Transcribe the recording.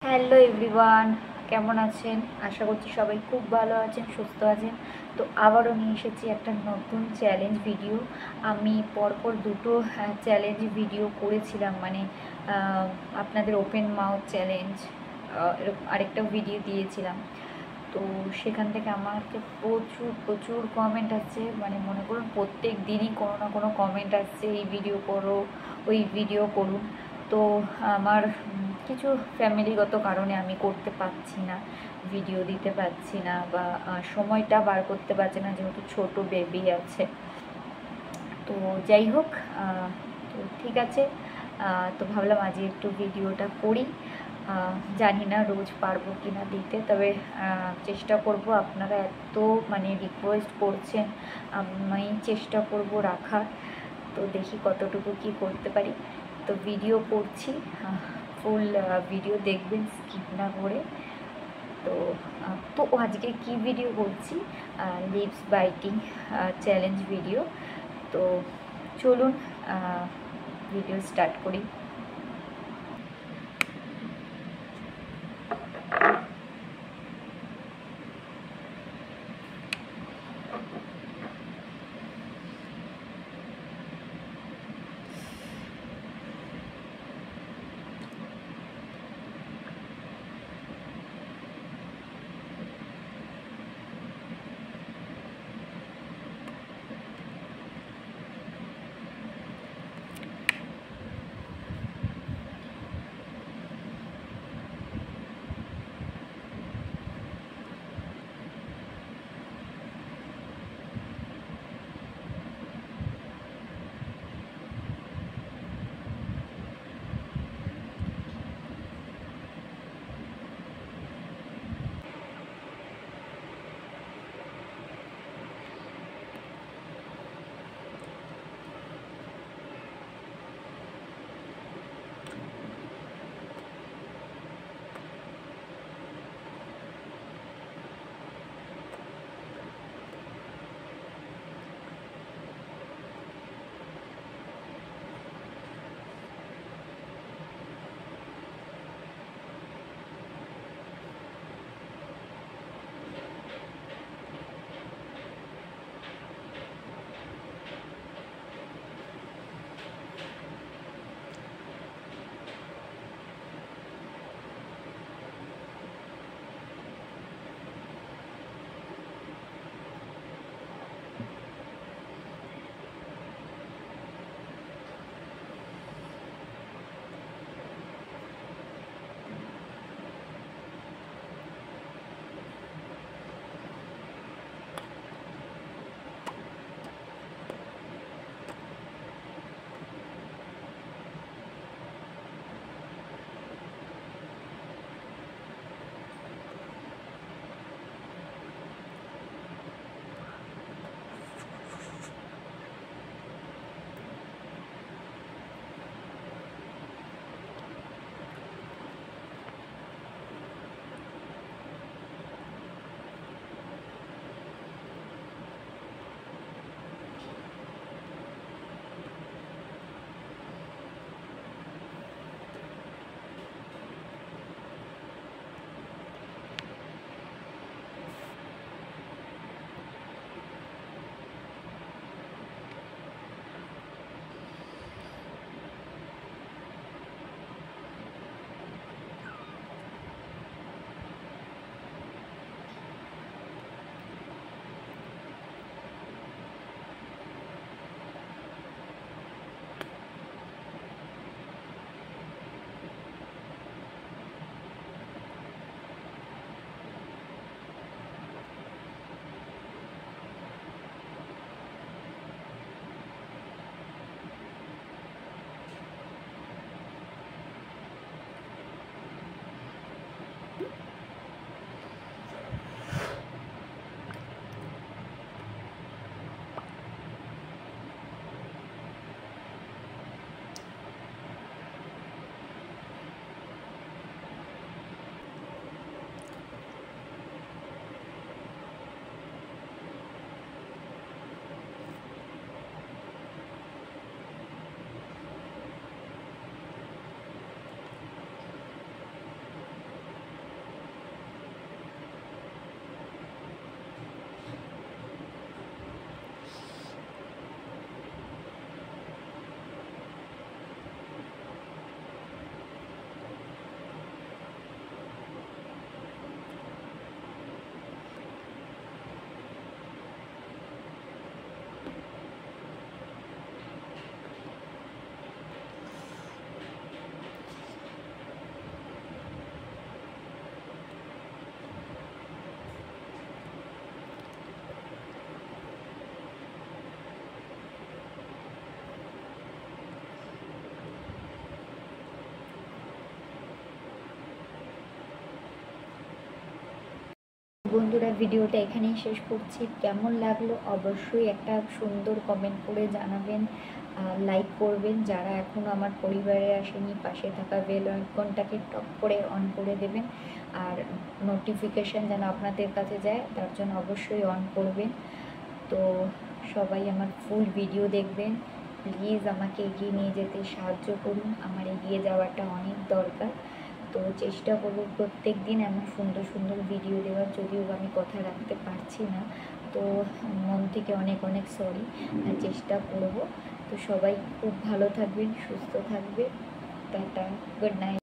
Hello everyone, কেমন আছেন? আশা করছি সবাই খুব ভালো আছেন, সুস্থ আছেন। তো আবারও নিয়ে এসেছি একটা নতুন চ্যালেঞ্জ ভিডিও। আমি পরপর দুটো চ্যালেঞ্জ ভিডিও করেছিলাম, মানে আপনাদের ওপেন মাউথ চ্যালেঞ্জ, আরেকটা ভিডিও দিয়েছিলাম। তো সেখান থেকে আমাকে প্রচুর প্রচুর কমেন্ট আসছে, মানে মনে করুন প্রত্যেক দিনই কোনো না কোনো কমেন্ট আসছে, এই ভিডিও করো, ওই ভিডিও করুন। তো আমার কিছু ফ্যামিলিগত কারণে আমি করতে পারছি না, ভিডিও দিতে পারছি না, বা সময়টা বার করতে পারছি না, যেহেতু ছোট বেবি আছে। তো যাই হোক, তো ঠিক আছে। তো ভাবলাম আজকে একটু ভিডিওটা করি। জানি না রোজ পারবো কি না দিতে, তবে চেষ্টা করব। আপনারা এত মানে রিকোয়েস্ট করছেন, আমি চেষ্টা করব রাখার। তো দেখি কতটুকু কি করতে পারি। তো ভিডিও করছি, ফুল ভিডিও দেখবেন, স্কিপ না করে। তো তো আজকে কি ভিডিও করছি, লিপস বাইটিং চ্যালেঞ্জ ভিডিও। তো চলুন ভিডিও স্টার্ট করি। বন্ধুরা, ভিডিওটা এখানেই শেষ করছি। কেমন লাগলো অবশ্যই একটা সুন্দর কমেন্ট করে জানাবেন, লাইক করবেন। যারা এখনও আমার পরিবারে আসেনি, পাশে থাকা বেল আইকনটাকে টপ করে অন করে দেবেন, আর নোটিফিকেশান যেন আপনাদের কাছে যায় তার জন্য অবশ্যই অন করবেন। তো সবাই আমার ফুল ভিডিও দেখবেন, প্লিজ আমাকে এগিয়ে নিয়ে যেতে সাহায্য করুন। আমার এগিয়ে যাওয়াটা অনেক দরকার। তো চেষ্টা করব প্রত্যেক দিন এমন সুন্দর সুন্দর ভিডিও দেওয়ার, যদিও আমি কথা রাখতে পারছি না, তো মন থেকে অনেক অনেক সরি। চেষ্টা করব। তো সবাই খুব ভালো থাকবেন, সুস্থ থাকবে। Tata, good night.